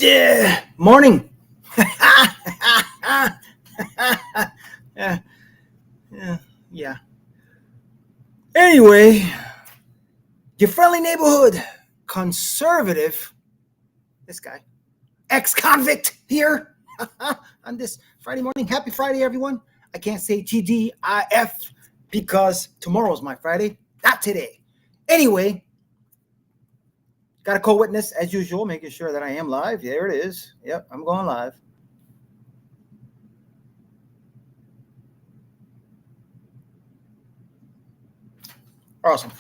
Morning. Yeah. Anyway, your friendly neighborhood conservative, this guy, ex-convict here on this Friday morning. Happy Friday, everyone. I can't say TGIF because tomorrow's my Friday, not today. Anyway, got a co-witness as usual, making sure that I am live. There it is. Yep, I'm going live. Awesome.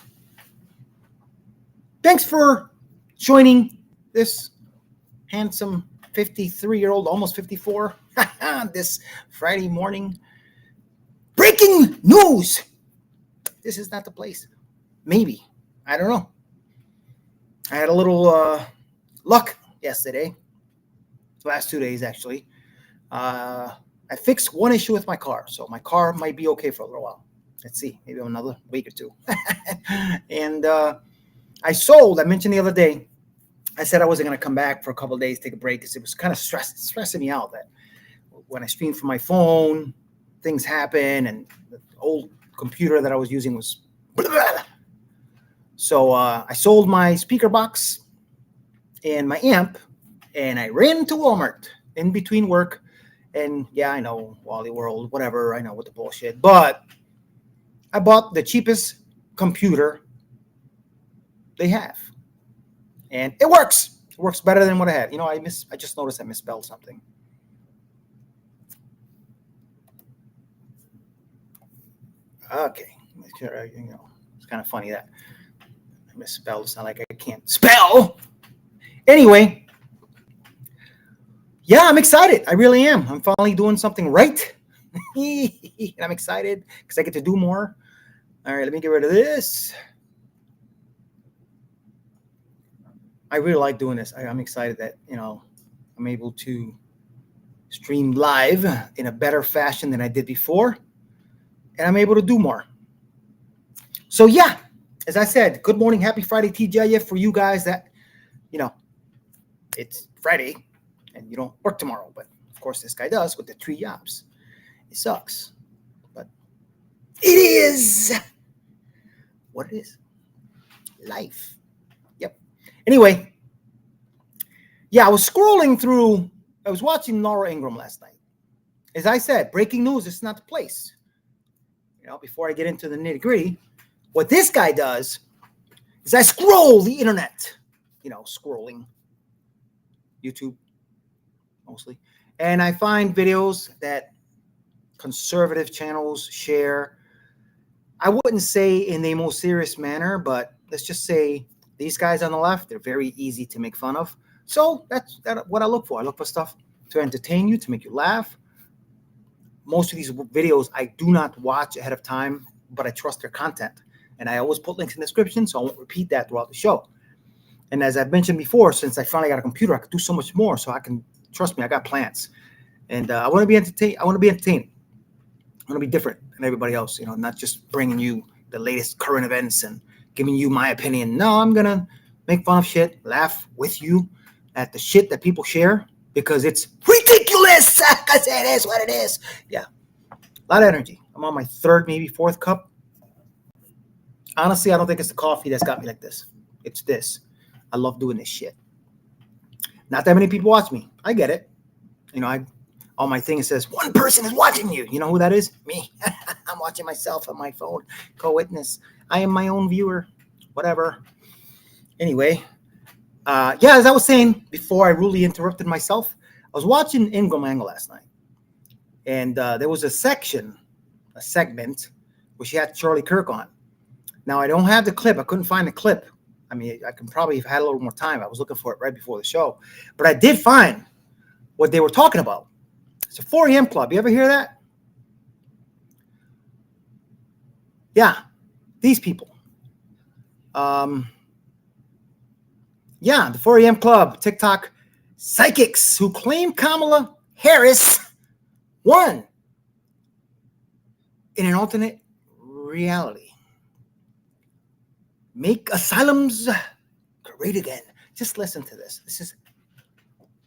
Thanks for joining this handsome 53-year-old, almost 54, this Friday morning. Breaking news. This is not the place. Maybe. I don't know. I had a little luck yesterday. Last 2 days, actually. I fixed one issue with my car. So my car might be okay for a little while. Let's see. Maybe another week or two. And I mentioned the other day, I said I wasn't going to come back for a couple of days, take a break, because it was kind of stressing me out that when I streamed from my phone, things happen, and the old computer that I was using was blah, blah. So I sold my speaker box and my amp, and I ran to Walmart in between work. And yeah, I know, Wally World, whatever, I know what the bullshit, but I bought the cheapest computer they have. And it works. It works better than what I had. You know, I just noticed I misspelled something. Okay. You know, it's kind of funny that I misspelled. It's not like I can't spell. Anyway. Yeah, I'm excited. I really am. I'm finally doing something right. And I'm excited because I get to do more. All right, let me get rid of this. I really like doing this. I'm excited that, you know, I'm able to stream live in a better fashion than I did before. And I'm able to do more. So, yeah, as I said, good morning. Happy Friday, TGIF, for you guys that, you know, it's Friday and you don't work tomorrow. But, of course, this guy does with the 3 jobs. It sucks. But it is what it is. Life. Yep. Anyway, yeah, I was watching Laura Ingraham last night. As I said, breaking news is not the place. You know, before I get into the nitty-gritty, what this guy does is I scroll the internet, you know, scrolling YouTube mostly, and I find videos that conservative channels share. I wouldn't say in a most serious manner, but let's just say these guys on the left, they're very easy to make fun of. So that's what I look for. I look for stuff to entertain you, to make you laugh. Most of these videos I do not watch ahead of time, but I trust their content. And I always put links in the description, so I won't repeat that throughout the show. And as I've mentioned before, since I finally got a computer, I could do so much more. So I can, trust me, I got plans. And I want to be entertaining. I want to be entertaining. I want to be different than everybody else, you know, not just bringing you the latest current events and giving you my opinion. No, I'm going to make fun of shit, laugh with you at the shit that people share because it's ridiculous because it is what it is. Yeah, a lot of energy. I'm on my 3rd, maybe 4th cup. Honestly, I don't think it's the coffee that's got me like this. It's this. I love doing this shit. Not that many people watch me. I get it. You know, on my thing it says, one person is watching you. You know who that is? Me. I'm watching myself on my phone. Co-witness. I am my own viewer. Whatever. Anyway, yeah, as I was saying before I really interrupted myself, I was watching Ingram Angle last night. And there was a segment, where she had Charlie Kirk on. Now, I don't have the clip. I couldn't find the clip. I mean, I can probably have had a little more time. I was looking for it right before the show. But I did find what they were talking about. It's a 4 a.m. club. You ever hear that? Yeah, these people. Yeah, the 4 a.m. club, TikTok psychics who claim Kamala Harris won in an alternate reality. Make asylums great again. Just listen to this. This is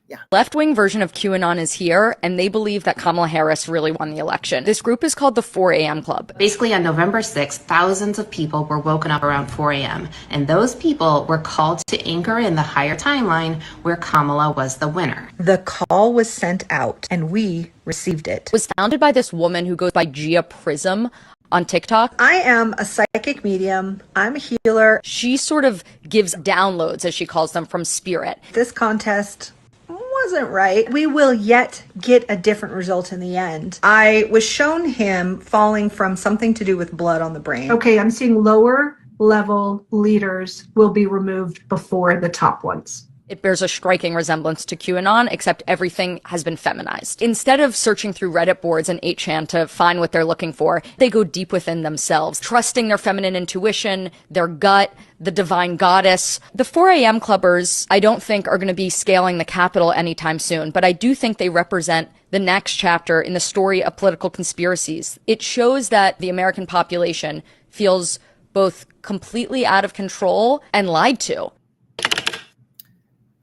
Yeah. Left-wing version of QAnon is here, and they believe that Kamala Harris really won the election. This group is called the 4 a.m. Club. Basically, on November 6th, thousands of people were woken up around 4 a.m., and those people were called to anchor in the higher timeline where Kamala was the winner. The call was sent out, and we received it. It was founded by this woman who goes by Gia Prism on TikTok. I am a psychic medium. I'm a healer. She sort of gives downloads, as she calls them, from spirit. This contest wasn't right. We will yet get a different result in the end. I was shown him falling from something to do with blood on the brain. Okay, I'm seeing lower level leaders will be removed before the top ones. It bears a striking resemblance to QAnon, except everything has been feminized. Instead of searching through Reddit boards and 8chan to find what they're looking for, they go deep within themselves, trusting their feminine intuition, their gut, the divine goddess. The 4 a.m. clubbers, I don't think, are going to be scaling the Capitol anytime soon, but I do think they represent the next chapter in the story of political conspiracies. It shows that the American population feels both completely out of control and lied to.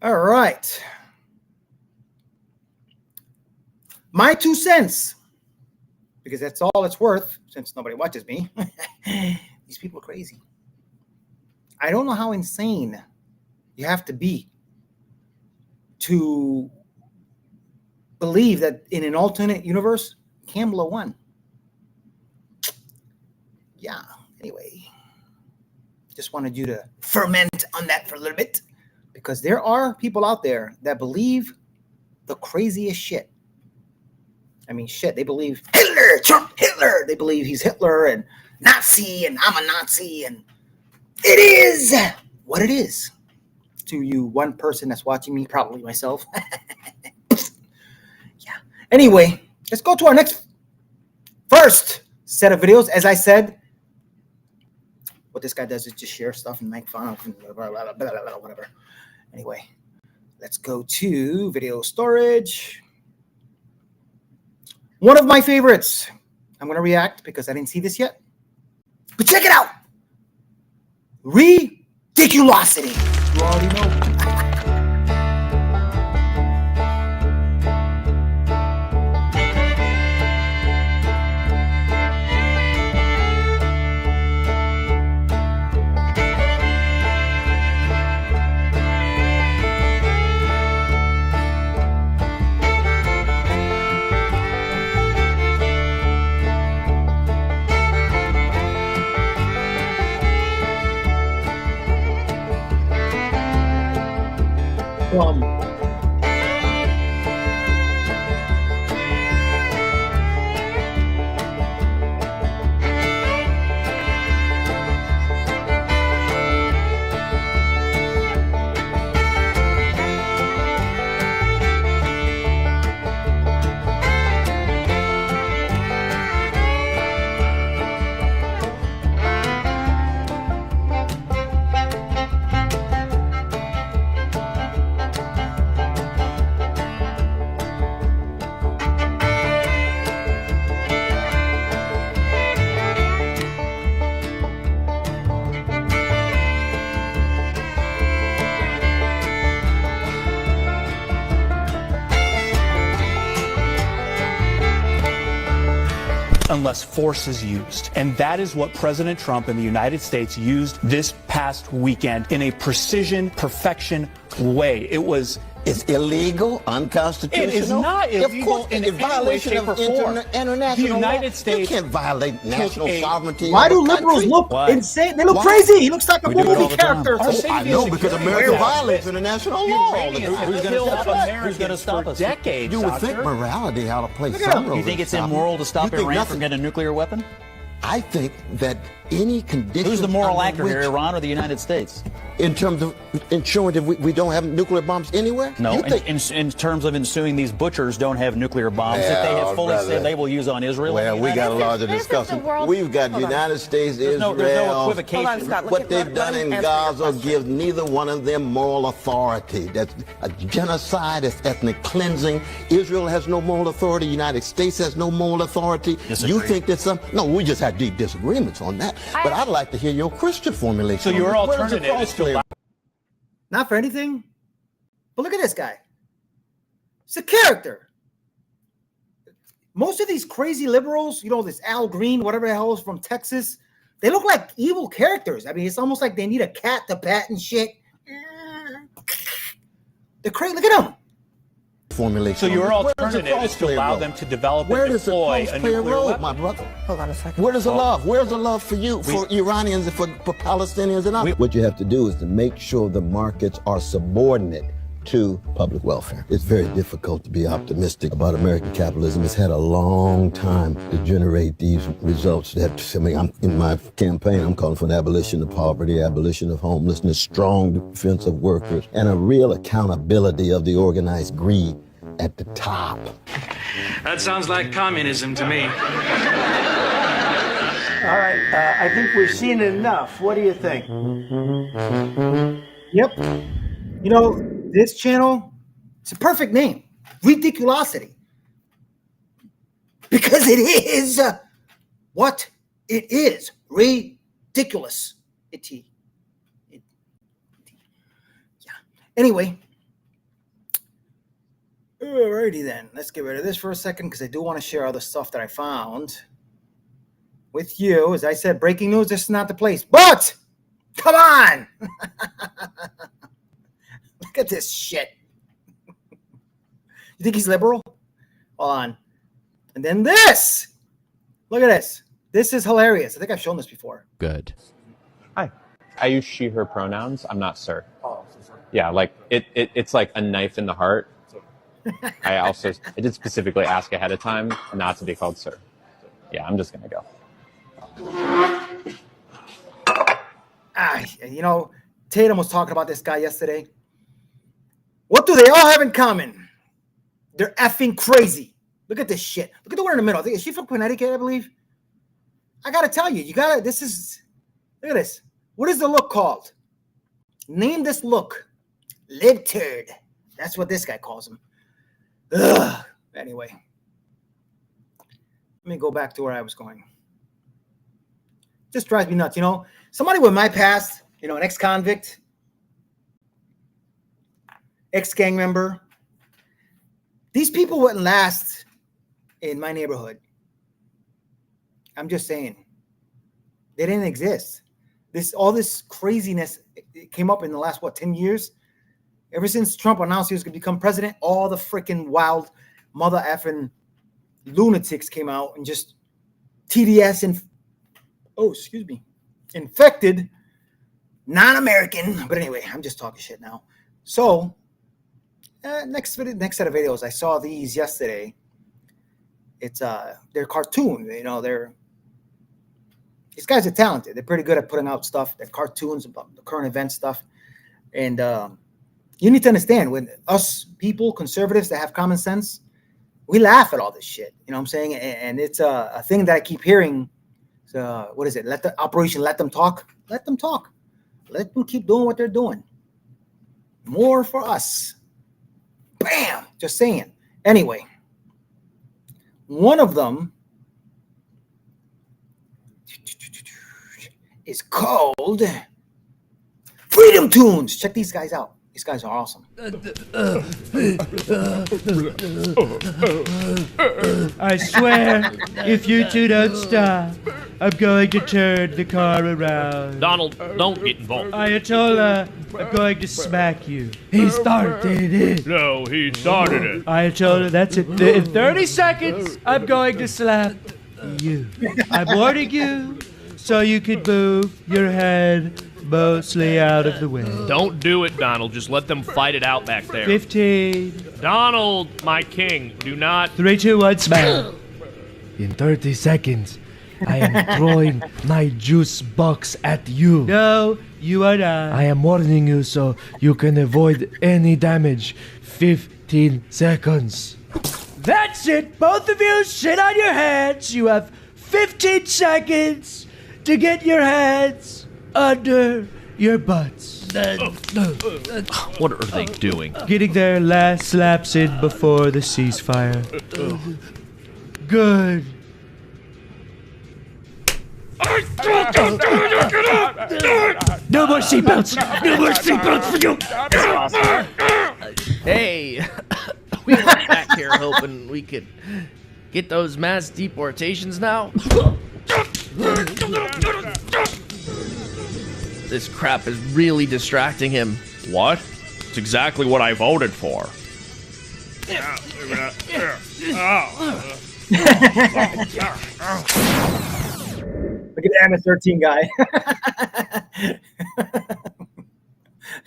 All right. My 2 cents, because that's all it's worth since nobody watches me. These people are crazy. I don't know how insane you have to be to believe that in an alternate universe, Kamala won. Yeah, anyway. Just wanted you to ferment on that for a little bit. Because there are people out there that believe the craziest shit. I mean, shit, they believe Hitler, Trump, Hitler. They believe he's Hitler and Nazi and I'm a Nazi. And it is what it is. To you, one person that's watching me, probably myself. Yeah. Anyway, let's go to our next first set of videos. As I said, what this guy does is just share stuff and make fun of and whatever. Anyway, let's go to video storage. One of my favorites. I'm going to react because I didn't see this yet. But check it out. Ridiculousity. You already know. unless force is used. And that is what President Trump and the United States used this past weekend in a precision, perfection way. It's illegal, unconstitutional. It is not illegal in any way, shape, or form. International The United States You can't violate national sovereignty. Why do liberals look insane? They look crazy. He looks like a movie character. I know, because America violates international law. Who's going to stop us? Decades. You would think morality ought to play at some him. role. You think it's immoral to stop Iran from getting a nuclear weapon? I think that any condition. Who's the moral actor here, Iran or the United States? In terms of ensuring that we don't have nuclear bombs anywhere? No, in terms of ensuing these butchers don't have nuclear bombs that they have fully said they will use on Israel. Well, we got a larger discussion. We've got United States, Israel. There's no equivocation. What they've done in Gaza gives neither one of them moral authority. That's a genocide. It's ethnic cleansing. Israel has no moral authority. United States has no moral authority. Disagree. You think that some? No, we just had deep disagreements on that. But I'd like to hear your Christian formulation. So your alternative is to Not for anything. But look at this guy. It's a character. Most of these crazy liberals, this Al Green, whatever the hell is from Texas, they look like evil characters. I mean, it's almost like they need a cat to pat and shit. They're crazy. Look at them. Formulation. So your alternative is to allow them to develop and deploy a nuclear weapon? My brother? Hold on a second. Where's the love? Where's the love for you, for Iranians, and for Palestinians and others? What you have to do is to make sure the markets are subordinate to public welfare. It's very difficult to be optimistic about American capitalism. It's had a long time to generate these results. In my campaign, I'm calling for an abolition of poverty, abolition of homelessness, strong defense of workers, and a real accountability of the organized greed at the top. That sounds like communism to me. All right, I think we've seen enough. What do you think? Yep. This channel, it's a perfect name. Ridiculousity. Because it is what it is. Ridiculous. Yeah. Anyway. Alrighty then. Let's get rid of this for a second because I do want to share other stuff that I found with you. As I said, breaking news, this is not the place. But, come on! Look at this shit. You think he's liberal? Hold on. And then this. Look at this. This is hilarious. I think I've shown this before. Good. Hi. I use she, her pronouns. I'm not sir. Oh, yeah, like it's like a knife in the heart. I did specifically ask ahead of time not to be called sir. Yeah, I'm just going to go. Tatum was talking about this guy yesterday. What do they all have in common? They're effing crazy. Look at this shit. Look at the one in the middle. Is she from Connecticut, I believe? I got to tell you, look at this. What is the look called? Name this look. Libturd. That's what this guy calls him. Ugh. Anyway. Let me go back to where I was going. Just drives me nuts. Somebody with my past, an ex-convict, ex-gang member. These people wouldn't last in my neighborhood. I'm just saying. They didn't exist. All this craziness came up in the last, 10 years? Ever since Trump announced he was going to become president, all the freaking wild mother effing lunatics came out and just TDS and, infected non-American. But anyway, I'm just talking shit now. So, next set of videos, I saw these yesterday. It's they're cartoon. These guys are talented. They're pretty good at putting out stuff. They're cartoons about the current event stuff. And you need to understand, when us people, conservatives that have common sense, we laugh at all this shit. You know what I'm saying? And it's a thing that I keep hearing. So, what is it? Let them talk. Let them talk. Let them keep doing what they're doing. More for us. Bam! Just saying. Anyway, one of them is called Freedom Toons. Check these guys out. These guys are awesome. I swear, if you two don't stop, I'm going to turn the car around. Donald, don't get involved. Ayatollah, I'm going to smack you. He started it. No, he started it. Ayatollah, that's it. In 30 seconds, I'm going to slap you. I'm warning you so you can move your head mostly out of the way. Don't do it, Donald. Just let them fight it out back there. 15. Donald, my king, do not. 3, 2, 1, smack. In 30 seconds, I am throwing my juice box at you. No, you are not. I am warning you so you can avoid any damage. 15 seconds. That's it. Both of you sit on your hands. You have 15 seconds to get your hands under your butts. What are they doing? Getting their last slaps in before the ceasefire. Good. No more seatbelts! No more seatbelts for you! Hey! We were back here hoping we could get those mass deportations now. This crap is really distracting him. What? It's exactly what I voted for. Look at the MS-13 guy.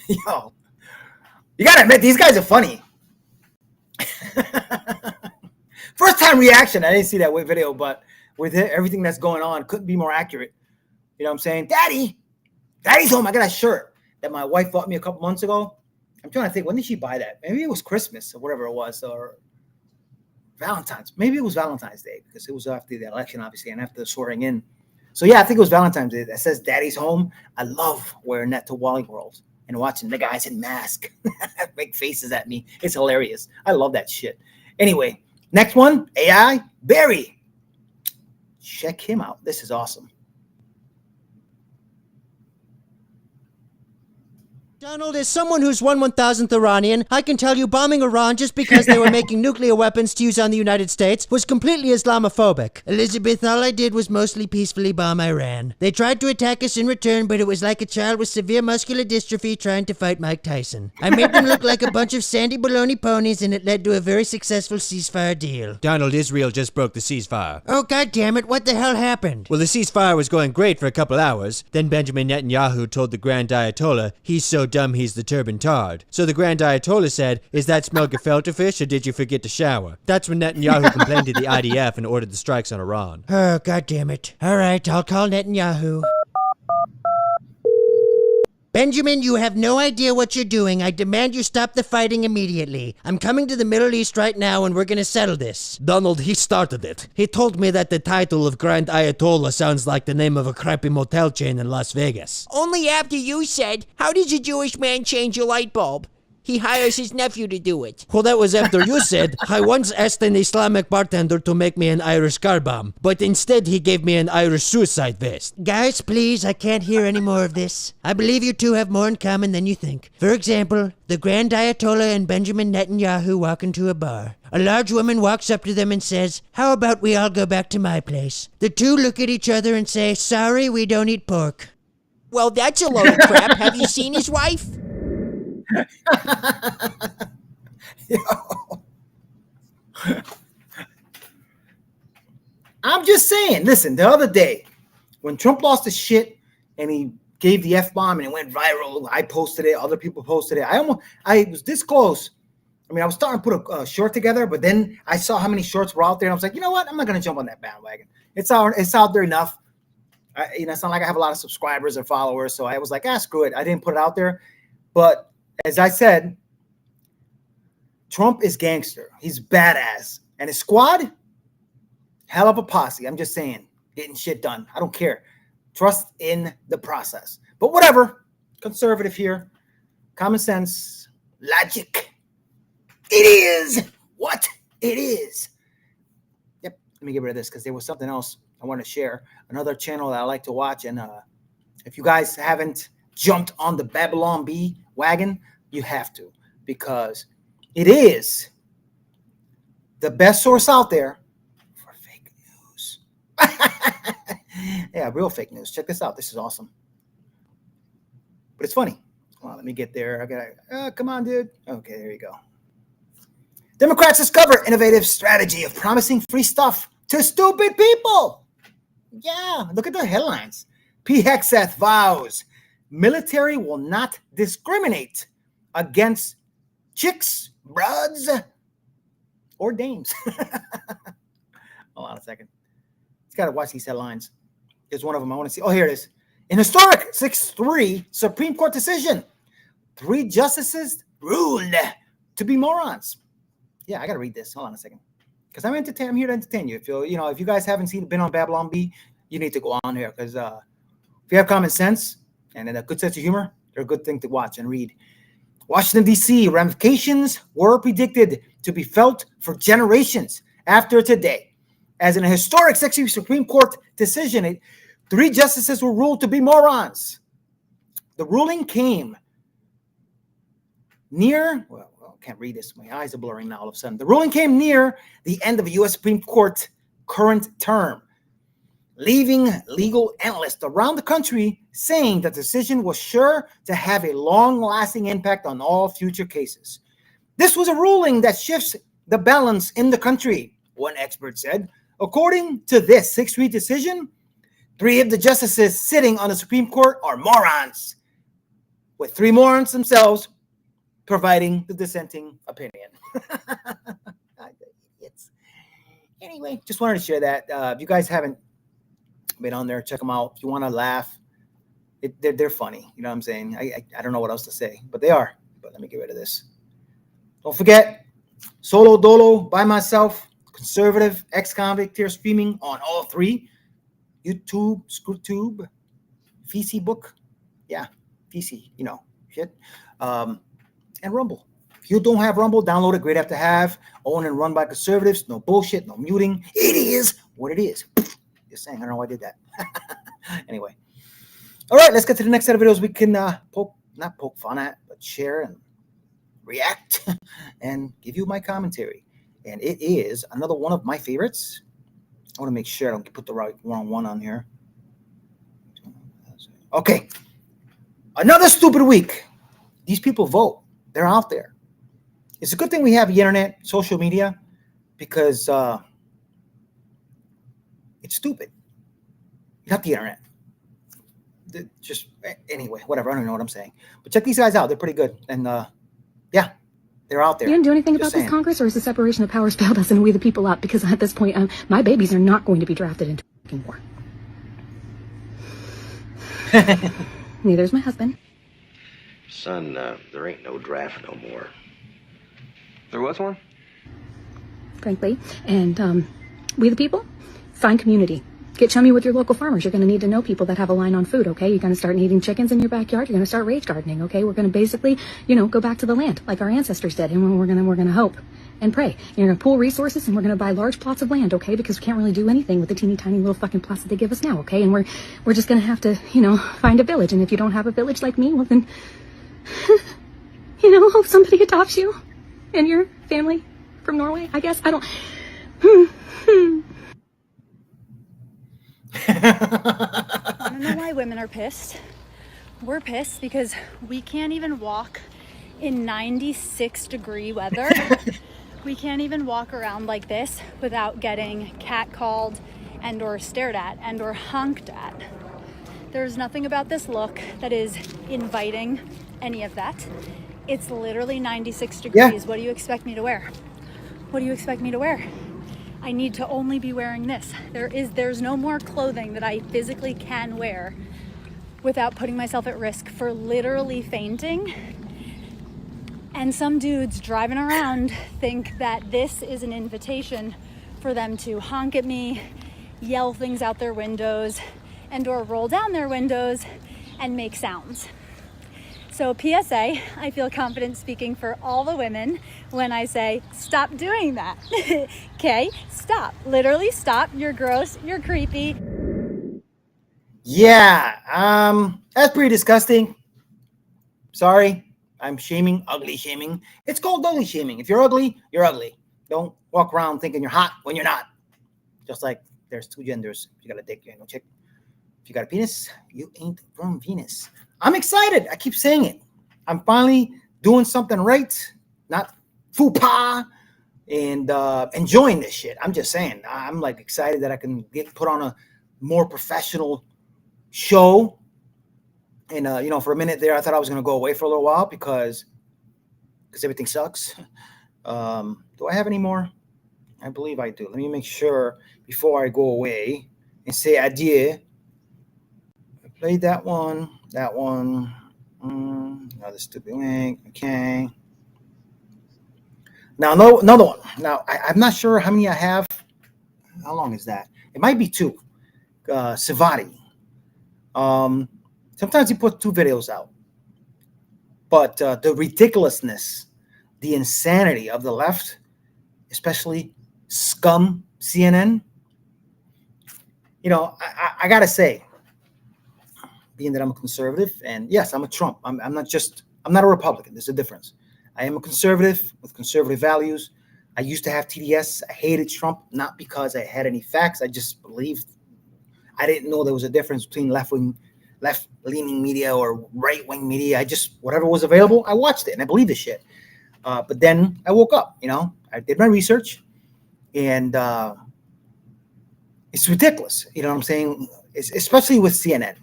Yo, you gotta admit, these guys are funny. First time reaction, I didn't see that video, but with everything that's going on, couldn't be more accurate. You know what I'm saying? Daddy's home. I got a shirt that my wife bought me a couple months ago. I'm trying to think, when did she buy that? Maybe it was Christmas or whatever it was, or Valentine's. Maybe it was Valentine's Day, because it was after the election, obviously, and after the swearing in. So yeah, I think it was Valentine's Day. That says Daddy's home. I love wearing that to Wally World and watching the guys in mask make faces at me. It's hilarious. I love that shit. Anyway, next one, AI, Barry. Check him out. This is awesome. Donald, as someone who's 1/1000th Iranian, I can tell you bombing Iran just because they were making nuclear weapons to use on the United States was completely Islamophobic. Elizabeth, all I did was mostly peacefully bomb Iran. They tried to attack us in return, but it was like a child with severe muscular dystrophy trying to fight Mike Tyson. I made them look like a bunch of sandy baloney ponies, and it led to a very successful ceasefire deal. Donald, Israel just broke the ceasefire. Oh, God damn it, what the hell happened? Well, the ceasefire was going great for a couple hours. Then Benjamin Netanyahu told the Grand Ayatollah he's so dumb he's the turban tard. So the Grand Ayatollah said, "Is that smell gefilte fish, or did you forget to shower?" That's when Netanyahu complained to the IDF and ordered the strikes on Iran. Oh, God damn it. All right, I'll call Netanyahu. Benjamin, you have no idea what you're doing. I demand you stop the fighting immediately. I'm coming to the Middle East right now, and we're gonna settle this. Donald, he started it. He told me that the title of Grand Ayatollah sounds like the name of a crappy motel chain in Las Vegas. Only after you said, "How does a Jewish man change a light bulb?" He hires his nephew to do it. Well, that was after you said, "I once asked an Islamic bartender to make me an Irish car bomb, but instead he gave me an Irish suicide vest." Guys, please, I can't hear any more of this. I believe you two have more in common than you think. For example, the Grand Ayatollah and Benjamin Netanyahu walk into a bar. A large woman walks up to them and says, "How about we all go back to my place?" The two look at each other and say, "Sorry, we don't eat pork." Well, that's a load of crap. Have you seen his wife? I'm just saying, listen, the other day when Trump lost his shit and he gave the F-bomb and it went viral, I posted it, other people posted it. I was this close. I mean, I was starting to put a short together, but then I saw how many shorts were out there and I was like, you know what? I'm not going to jump on that bandwagon. It's out there enough. It's not like I have a lot of subscribers or followers. So I was like, screw it. I didn't put it out there. But as I said, Trump is gangster. He's badass. And his squad, hell of a posse. I'm just saying, getting shit done. I don't care. Trust in the process. But whatever. Conservative here. Common sense. Logic. It is what it is. Yep. Let me get rid of this because there was something else I want to share. Another channel that I like to watch. And if you guys haven't jumped on the Babylon Bee wagon, you have to, because it is the best source out there for fake news. Yeah, real fake news. Check this out. This is awesome. But it's funny. Come on, let me get there. I gotta come on, dude. Okay, there you go. Democrats discover innovative strategy of promising free stuff to stupid people. Yeah, look at the headlines. P. Hegseth vows military will not discriminate against chicks, broads, or dames. Hold on a second. It's got to watch these headlines. Here's one of them I want to see. Oh, here it is. An historic 6-3 Supreme Court decision. 3 justices ruled to be morons. Yeah, I got to read this. Hold on a second. Because I'm here to entertain you. If you guys haven't been on Babylon Bee, you need to go on here. Because if you have common sense and a good sense of humor, they're a good thing to watch and read. Washington, D.C. ramifications were predicted to be felt for generations after today. As in a historic 6-3 Supreme Court decision, 3 justices were ruled to be morons. The ruling came near, well, can't read this. My eyes are blurring now all of a sudden. The ruling came near the end of the U.S. Supreme Court current term, leaving legal analysts around the country saying that the decision was sure to have a long-lasting impact on all future cases. This was a ruling that shifts the balance in the country, one expert said. According to this 6-3 decision, 3 of the justices sitting on the Supreme Court are morons, with 3 morons themselves providing the dissenting opinion. Anyway, just wanted to share that. If you guys haven't been on there, check them out. If you want to laugh, they're funny. You know what I'm saying? I don't know what else to say, but they are. But let me get rid of this. Don't forget, Solo Dolo, by myself, conservative, ex-convict here, streaming on all 3. YouTube, ScrewTube, Feces Book. Yeah, Feces, shit. And Rumble. If you don't have Rumble, download it. Great app to have. Owned and run by conservatives. No bullshit, no muting. It is what it is. Just saying. I don't know why I did that. Anyway. All right, let's get to the next set of videos we can not poke fun at, but share and react and give you my commentary. And it is another one of my favorites. I want to make sure I don't put the wrong one on here. Okay. Another stupid week. These people vote. They're out there. It's a good thing we have the internet, social media, because it's stupid. You have the internet. Just anyway, whatever. I don't know what I'm saying. But check these guys out. They're pretty good. And yeah, they're out there. You didn't do anything about this Congress, or is the separation of powers failed us and we the people up? Because at this point, my babies are not going to be drafted into war. Neither is my husband. Son, there ain't no draft no more. There was one? Frankly. And we the people, find community. Get chummy with your local farmers. You're going to need to know people that have a line on food, okay? You're going to start needing chickens in your backyard. You're going to start rage gardening, okay? We're going to basically, go back to the land like our ancestors did, and we're going to hope and pray. You're going to pool resources, and we're going to buy large plots of land, okay? Because we can't really do anything with the teeny tiny little fucking plots that they give us now, okay? And we're just going to have to, find a village. And if you don't have a village like me, well then, hope somebody adopts you and your family from Norway, I guess. I don't. I don't know why women are pissed. We're pissed because we can't even walk in 96-degree weather. We can't even walk around like this without getting catcalled and or stared at and or honked at. There's nothing about this look that is inviting any of that. It's literally 96 degrees. Yeah. What do you expect me to wear? What do you expect me to wear? I need to only be wearing this. There's no more clothing that I physically can wear without putting myself at risk for literally fainting. And some dudes driving around think that this is an invitation for them to honk at me, yell things out their windows, and or roll down their windows and make sounds. So PSA, I feel confident speaking for all the women when I say, stop doing that. Okay, stop. Literally stop. You're gross. You're creepy. Yeah, that's pretty disgusting. Sorry, I'm shaming, ugly shaming. It's called ugly shaming. If you're ugly, you're ugly. Don't walk around thinking you're hot when you're not. Just like there's 2 genders. If you got a dick, you ain't no chick. If you got a penis, you ain't from Venus. I'm excited. I keep saying it. I'm finally doing something right, not faux-pas, and enjoying this shit. I'm just saying. I'm like excited that I can get put on a more professional show. And for a minute there, I thought I was going to go away for a little while because everything sucks. Do I have any more? I believe I do. Let me make sure before I go away and say adieu. I played that one. Another stupid link. Okay. Now, another one. Now, I'm not sure how many I have. How long is that? It might be 2. Sivaady. Sometimes he puts 2 videos out. But the ridiculousness, the insanity of the left, especially scum CNN, I got to say, being that I'm a conservative, and yes, I'm a Trump. I'm not a Republican. There's a difference. I am a conservative with conservative values. I used to have TDS. I hated Trump, not because I had any facts. I just believed. I didn't know there was a difference between left-leaning media or right-wing media. I just, whatever was available, I watched it, and I believed the shit. But then I woke up, I did my research, and it's ridiculous. You know what I'm saying? Especially with CNN.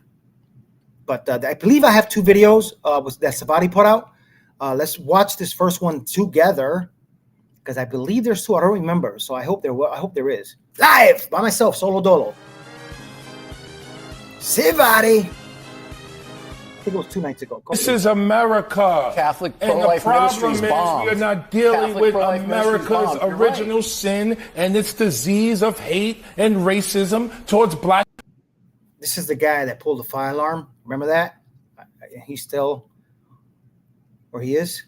But I believe I have 2 videos that Sivaady put out. Let's watch this first one together, because I believe there's 2. I don't remember, so I hope there is. Live by myself, solo dolo. Sivaady. I think it was 2 nights ago. This is America. Catholic and the problem is bombed. we are not dealing with America's original sin and its disease of hate and racism towards black. This is the guy that pulled the fire alarm. Remember that? He's still where he is.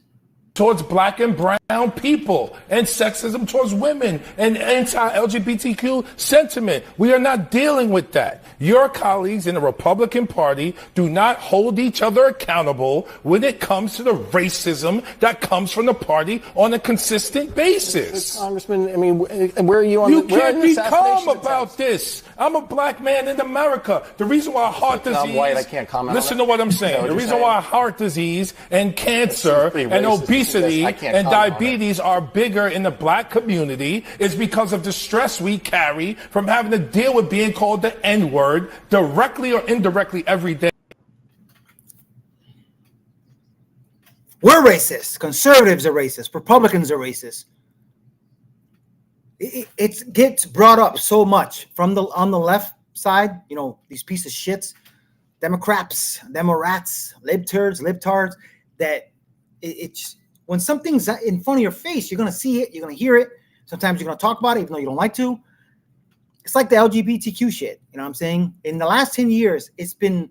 Towards black and brown people, and sexism towards women, and anti-LGBTQ sentiment. We are not dealing with that. Your colleagues in the Republican Party do not hold each other accountable when it comes to the racism that comes from the party on a consistent basis. Congressman, I mean, where are you on? You can't be calm about this. I'm a black man in America. The reason why heart disease. I'm white. I can't comment. Listen to what I'm saying. The reason why heart disease and cancer and obesity and diabetes are bigger in the black community is because of the stress we carry from having to deal with being called the N-word directly or indirectly every day. We're racist. Conservatives are racist. Republicans are racist. It gets brought up so much on the left side. These piece of shits, democraps, demorats, libtards, that it's. When something's in front of your face, you're going to see it, you're going to hear it. Sometimes you're going to talk about it, even though you don't like to. It's like the LGBTQ shit. You know what I'm saying? In the last 10 years, it's been,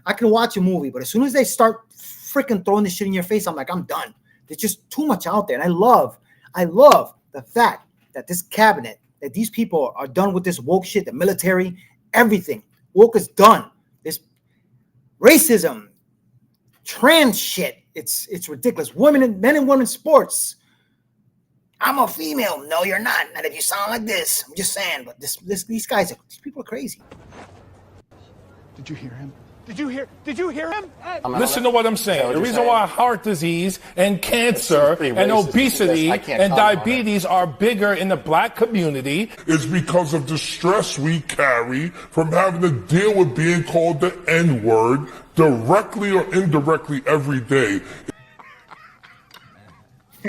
I can watch a movie, but as soon as they start freaking throwing this shit in your face, I'm like, I'm done. There's just too much out there. And I love the fact that this cabinet, that these people are done with this woke shit, the military, everything. Woke is done. This racism, trans shit. It's ridiculous. Men and women sports. I'm a female. No, you're not. Not if you sound like this. I'm just saying. But these people are crazy. Did you hear him? Did you hear him? Listen to what I'm saying. The reason why heart disease and cancer and obesity and diabetes are bigger in the black community is because of the stress we carry from having to deal with being called the N-word directly or indirectly every day.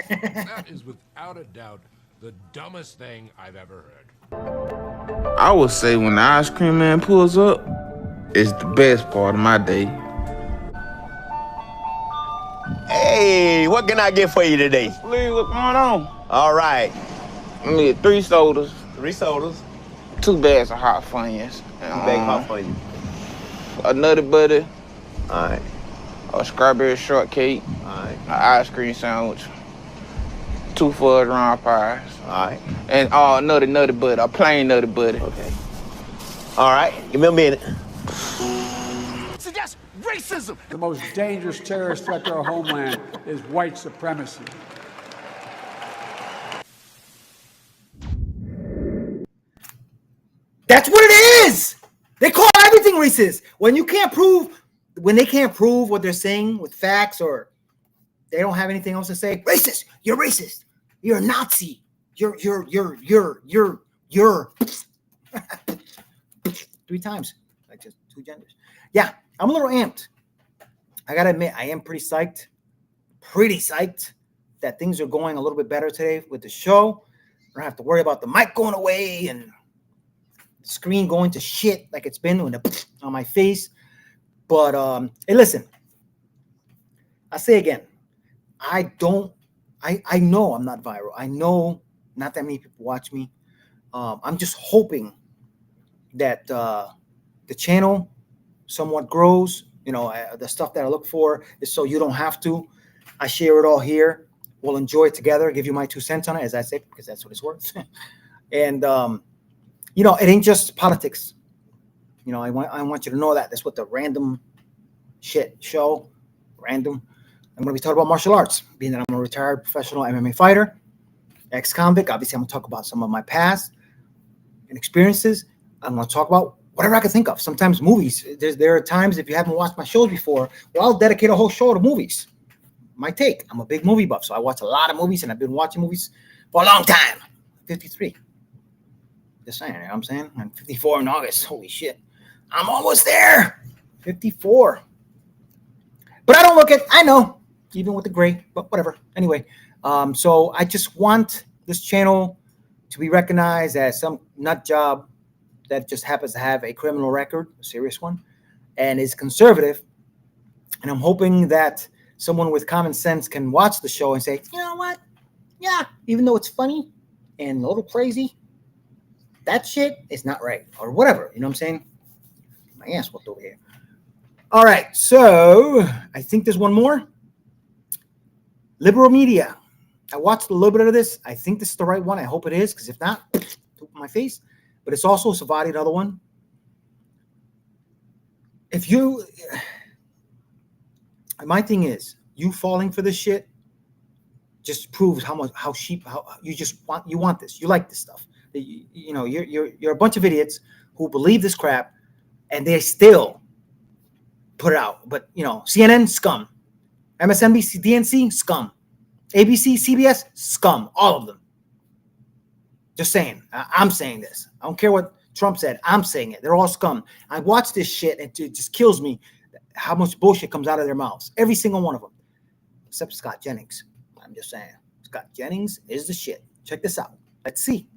That is without a doubt the dumbest thing I've ever heard. I would say when the ice cream man pulls up, it's the best part of my day. Hey, what can I get for you today? Lee, what's going on? All right. I need 3 sodas. 3 sodas. 2 bags of hot Funyuns. 2 bags of hot Funyuns. A Nutty Buddy. All right. A strawberry shortcake. All right. An ice cream sandwich. 2 fudge round pies. All right. And Nutty Buddy, a plain Nutty Buddy. Okay. All right. Give me a minute. So that's racism. The most dangerous terrorist threat to our homeland is white supremacy. That's what it is. They call everything racist. When they can't prove what they're saying with facts, or they don't have anything else to say, racist. You're racist. You're a Nazi. You're 3 times. Like just 2 genders. Yeah, I'm a little amped. I gotta admit, I am pretty psyched that things are going a little bit better today with the show. I don't have to worry about the mic going away and the screen going to shit like it's been on my face. But hey, listen, I say again, I know I'm not viral. I know not that many people watch me. I'm just hoping that the channel somewhat grows. The stuff that I look for is so you don't have to. I share it all here. We'll enjoy it together. Give you my 2 cents on it, as I say, because that's what it's worth. And it ain't just politics. I want you to know that. That's what the random shit show. Random. I'm going to be talking about martial arts, being that I'm a retired professional MMA fighter, ex-convict. Obviously, I'm going to talk about some of my past and experiences. I'm going to talk about whatever I can think of. Sometimes movies. There are times, if you haven't watched my shows before, well, I'll dedicate a whole show to movies. My take. I'm a big movie buff, so I watch a lot of movies, and I've been watching movies for a long time. 53. Just saying, you know what I'm saying? I'm 54 in August. Holy shit. I'm almost there. 54. But I don't look at, I know, even with the gray, but whatever. Anyway, so I just want this channel to be recognized as some nut job that just happens to have a criminal record, a serious one, and is conservative. And I'm hoping that someone with common sense can watch the show and say, you know what? Yeah, even though it's funny and a little crazy, that shit is not right, or whatever. You know what I'm saying? My ass whooped over here. All right, so I think there's one more. Liberal media. I watched a little bit of this. I think this is the right one. I hope it is, because if not, poop in my face. But it's also Sivaady, another one. If you, my thing is, you falling for this shit just proves how you want this. You like this stuff. You know, you're a bunch of idiots who believe this crap, and they still put it out. But you know, CNN, scum. MSNBC, DNC, scum. ABC, CBS, scum. All of them. Just saying. I'm saying this. I don't care what Trump said. I'm saying it. They're all scum. I watch this shit, and it just kills me how much bullshit comes out of their mouths. Every single one of them. Except Scott Jennings. I'm just saying. Scott Jennings is the shit. Check this out. Let's see.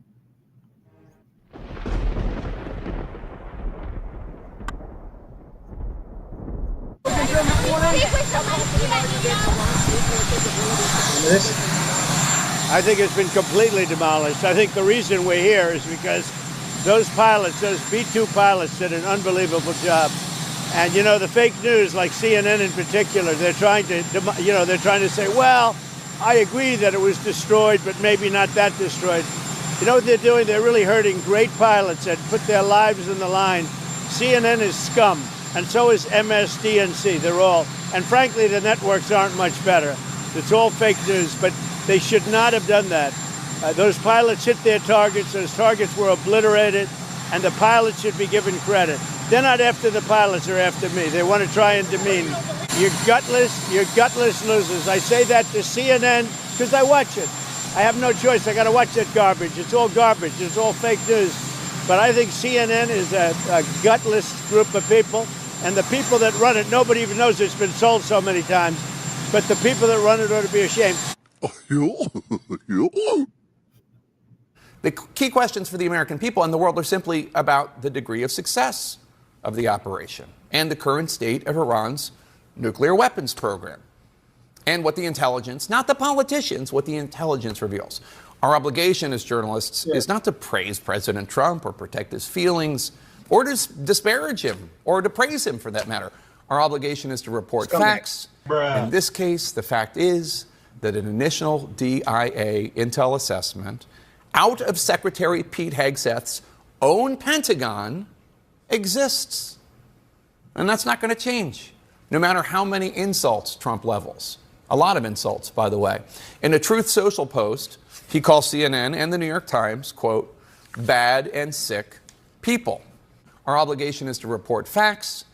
I think it's been completely demolished. I think the reason we're here is because those pilots, those B-2 pilots, did an unbelievable job. And you know, the fake news, like CNN in particular, they're trying to say, well, I agree that it was destroyed, but maybe not that destroyed. You know what they're doing? They're really hurting great pilots that put their lives in the line. CNN is scum, and so is MSDNC. They're all, and frankly, the networks aren't much better. It's all fake news, but they should not have done that. Those pilots hit their targets. Those targets were obliterated, and the pilots should be given credit. They're not after the pilots, they're after me. They want to try and demean. You're gutless losers. I say that to CNN because I watch it. I have no choice. I got to watch that garbage. It's all garbage. It's all fake news. But I think CNN is a gutless group of people, and the people that run it, nobody even knows it's been sold so many times. But the people that run it ought to be ashamed. The key questions for the American people and the world are simply about the degree of success of the operation and the current state of Iran's nuclear weapons program and what the intelligence, not the politicians, what the intelligence reveals. Our obligation as journalists is not to praise President Trump or protect his feelings or to disparage him or to praise him for that matter. Our obligation is to report facts. In this case, the fact is that an initial DIA intel assessment out of Secretary Pete Hegseth's own Pentagon exists. And that's not going to change, no matter how many insults Trump levels. A lot of insults, by the way. In a Truth Social post, he calls CNN and the New York Times, quote, bad and sick people. Our obligation is to report facts.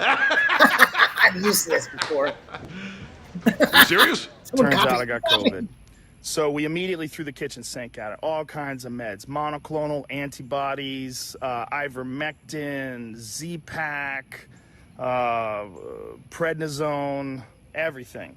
I've used this before. You serious? Turns out I got COVID. So we immediately threw the kitchen sink at it. All kinds of meds, monoclonal antibodies, ivermectin, Z-Pak, prednisone, everything.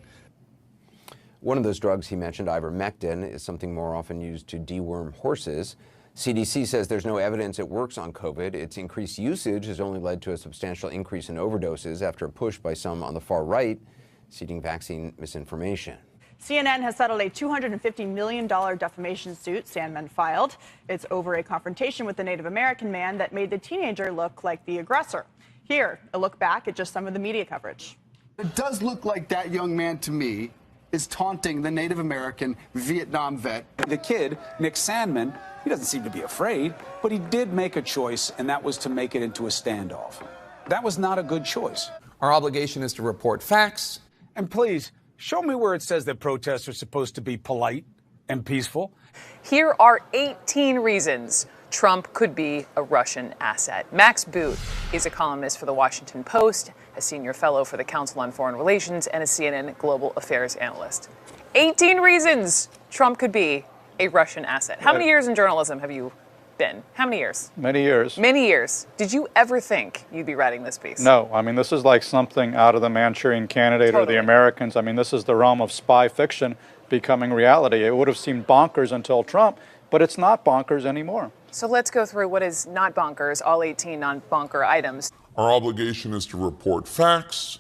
One of those drugs he mentioned, ivermectin, is something more often used to deworm horses. CDC says there's no evidence it works on COVID. Its increased usage has only led to a substantial increase in overdoses after a push by some on the far right citing vaccine misinformation. CNN has settled a $250 million defamation suit Sandman filed. It's over a confrontation with the Native American man that made the teenager look like the aggressor. Here, a look back at just some of the media coverage. It does look like that young man to me is taunting the Native American Vietnam vet. The kid, Nick Sandman, he doesn't seem to be afraid, but he did make a choice, and that was to make it into a standoff. That was not a good choice. Our obligation is to report facts. And please, show me where it says that protests are supposed to be polite and peaceful. Here are 18 reasons Trump could be a Russian asset. Max Boot is a columnist for The Washington Post, a senior fellow for the Council on Foreign Relations, and a CNN global affairs analyst. 18 reasons Trump could be a Russian asset. How many years in journalism have you been? How many years? Many years. Many years. Did you ever think you'd be writing this piece? No, I mean, this is like something out of the Manchurian Candidate or the Americans. I mean, this is the realm of spy fiction becoming reality. It would have seemed bonkers until Trump, but it's not bonkers anymore. So let's go through what is not bonkers, all 18 non-bonker items. Our obligation is to report facts.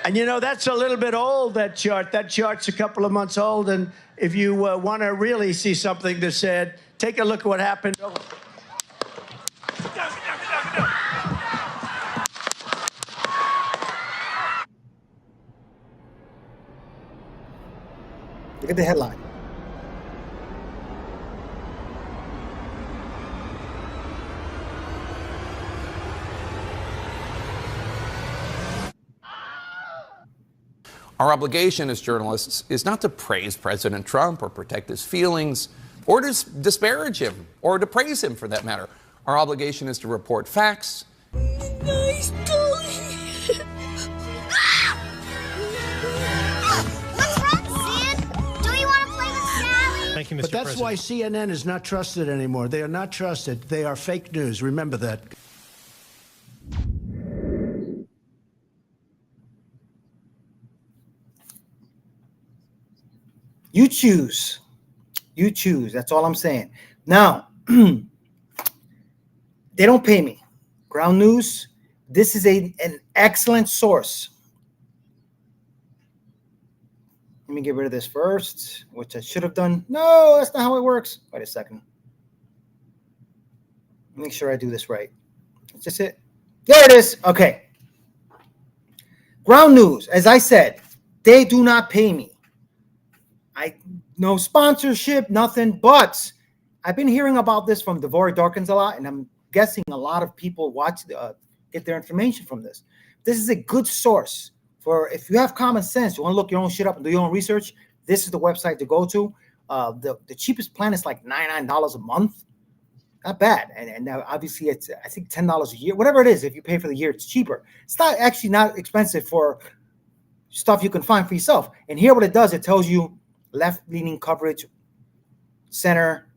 And you know, that's a little bit old, that chart. That chart's a couple of months old. And if you want to really see something that's said, take a look at what happened. Look at the headline. Our obligation as journalists is not to praise President Trump or protect his feelings or to disparage him or to praise him for that matter. Our obligation is to report facts. Nice dolly. What's wrong, Sid? Do you want to play with Sally? Thank you, Mr. But that's why CNN is not trusted anymore. They are not trusted. They are fake news. Remember that. You choose. You choose. That's all I'm saying. Now, they don't pay me. Ground News, this is an excellent source. Let me get rid of this first, which I should have done. No, that's not how it works. Wait a second. Make sure I do this right. That's just it. There it is. Okay. Ground News, as I said, they do not pay me. No sponsorship, nothing, but I've been hearing about this from DeVory Darkins a lot, and I'm guessing a lot of people get their information from this. This is a good source for if you have common sense, you want to look your own shit up and do your own research. This is the website to go to. The cheapest plan is like $99 a month. Not bad. And now obviously it's, I think, $10 a year, whatever it is. If you pay for the year, it's cheaper. It's not expensive for stuff you can find for yourself. And here what it does, it tells you left-leaning coverage, center.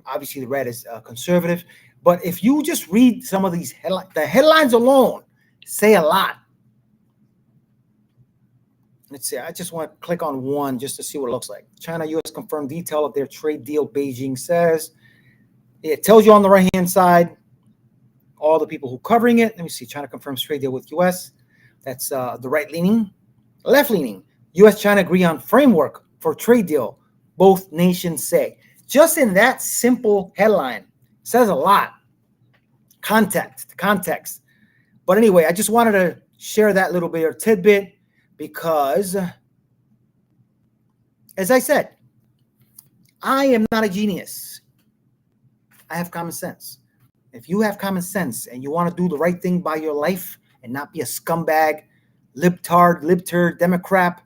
Obviously, the red is conservative. But if you just read some of these headlines, the headlines alone say a lot. Let's see. I just want to click on one just to see what it looks like. China-U.S. confirmed detail of their trade deal, Beijing says. It tells you on the right-hand side all the people who are covering it. Let me see. China confirms trade deal with U.S. That's the right-leaning. Left-leaning. U.S.-China agree on framework for trade deal, both nations say. Just in that simple headline says a lot. Context. But anyway, I just wanted to share that little bit of tidbit because, as I said, I am not a genius. I have common sense. If you have common sense and you want to do the right thing by your life and not be a scumbag, libtard, democrat,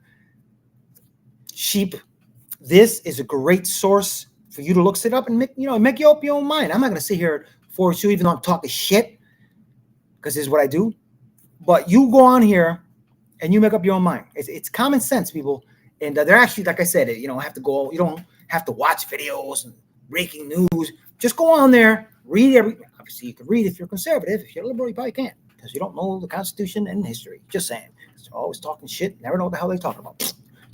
sheep, this is a great source for you to look it up and make you up your own mind. I'm not going to sit here force you, even though I'm talking shit, because this is what I do. But you go on here and you make up your own mind. It's common sense, people. And they're actually, like I said, you don't have to watch videos and breaking news. Just go on there, read obviously you can read if you're conservative. If you're liberal, you probably can't, because you don't know the Constitution and history. Just saying. They're always talking shit. Never know what the hell they're talking about.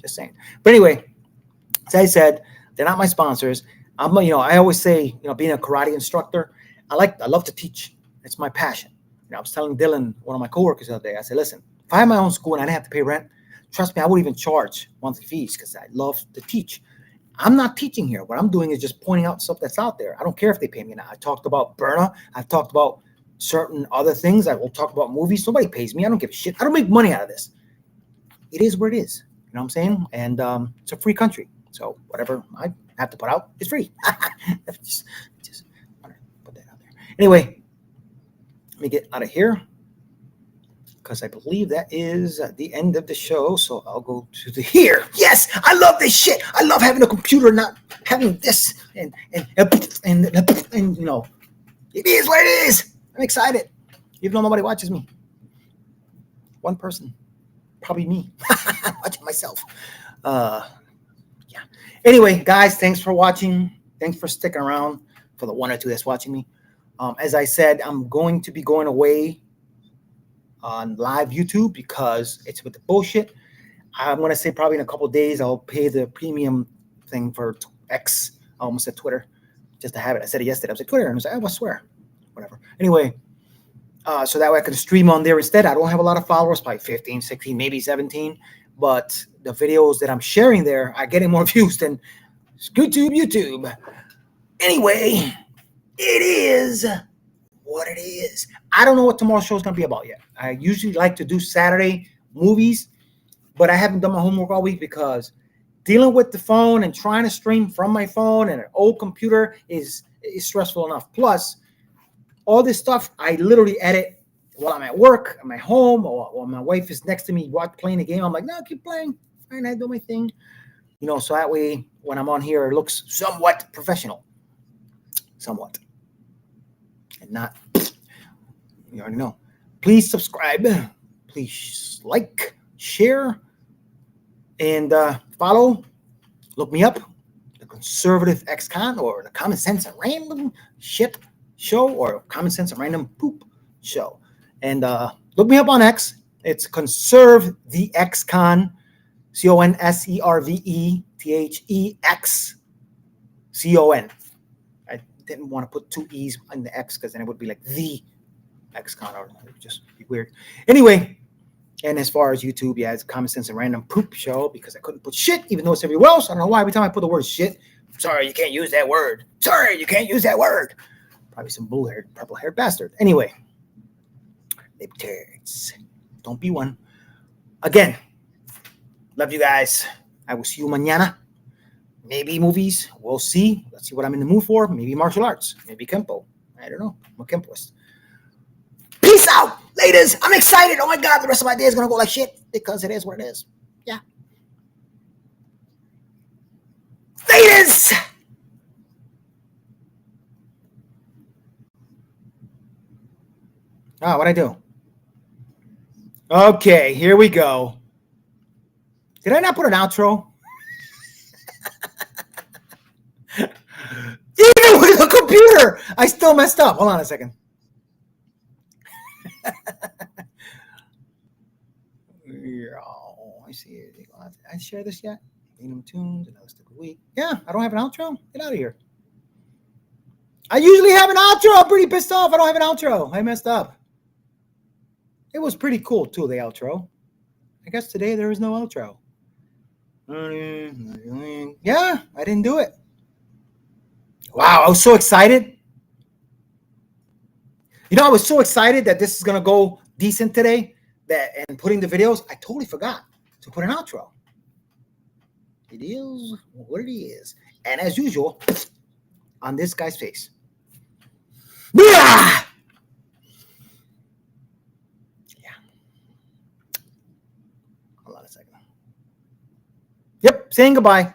Just saying. But anyway, as I said, they're not my sponsors. I always say, being a karate instructor, I love to teach. It's my passion. I was telling Dylan, one of my coworkers the other day, I said, listen, if I had my own school and I didn't have to pay rent, trust me, I wouldn't even charge monthly fees because I love to teach. I'm not teaching here. What I'm doing is just pointing out stuff that's out there. I don't care if they pay me or not. I talked about Byrna. I've talked about certain other things. I will talk about movies. Nobody pays me. I don't give a shit. I don't make money out of this. It is what it is. You know what I'm saying? And it's a free country. So whatever I have to put out is free. just put that out there. Anyway, Let me get out of here because I believe that is the end of the show. So I'll go to the here. Yes, I love this shit. I love having a computer, not having this and you know, it is what it is. I'm excited, even though nobody watches me. One person, probably me, watching myself. Yeah. Anyway, guys, thanks for watching. Thanks for sticking around for the one or two that's watching me. As I said, I'm going to be going away on live YouTube because it's with the bullshit. I'm going to say probably in a couple of days I'll pay the premium thing for X. I almost said Twitter just to have it. I said it yesterday. I was like, Twitter. And I was like, I swear. Whatever. Anyway, so that way I can stream on there instead. I don't have a lot of followers, probably 15, 16, maybe 17. But the videos that I'm sharing there are getting more views than YouTube. Anyway, it is what it is. I don't know what tomorrow's show is going to be about yet. I usually like to do Saturday movies, but I haven't done my homework all week because dealing with the phone and trying to stream from my phone and an old computer is stressful enough. Plus, all this stuff, I literally edit while I'm at work, at my home, or my wife is next to me playing the game. I'm like, no, keep playing. And I do my thing. You know, so that way when I'm on here, it looks somewhat professional. Somewhat. And not, you already know. Please subscribe. Please like, share, and follow. Look me up, the Conservative Excon, or the Common Sense and Random Shit Show, or Common Sense and Random Poop Show. And look me up on X. It's Conserve the Excon, ConserveTheXcon. I didn't want to put two E's on the X because then it would be like the Excon, or it would just be weird. Anyway, and as far as YouTube, yeah, it's Common Sense and Random Poop Show because I couldn't put shit, even though it's everywhere else. I don't know why. Every time I put the word shit, sorry, you can't use that word. Sorry, you can't use that word. Probably some blue-haired, purple-haired bastard. Anyway, libertarians, don't be one. Again, love you guys. I will see you mañana. Maybe movies. We'll see. Let's see what I'm in the mood for. Maybe martial arts. Maybe Kempo. I don't know. I'm a Kempoist. Peace out, ladies. I'm excited. Oh my God, the rest of my day is going to go like shit because it is what it is. Yeah. Ladies. Oh, what'd I do? Okay, here we go. Did I not put an outro? Even with the computer, I still messed up. Hold on a second. I see it. I share this yet? Toons, another stick a week. Yeah, I don't have an outro. Get out of here. I usually have an outro. I'm pretty pissed off. I don't have an outro. I messed up. It was pretty cool too, the outro. I guess today there is no outro. Yeah, I didn't do it. Wow, I was so excited. You know, I was so excited that this is going to go decent today and putting the videos, I totally forgot to put an outro. It is what it is. And as usual, on this guy's face. Yeah. Hold on a second. Yep, saying goodbye.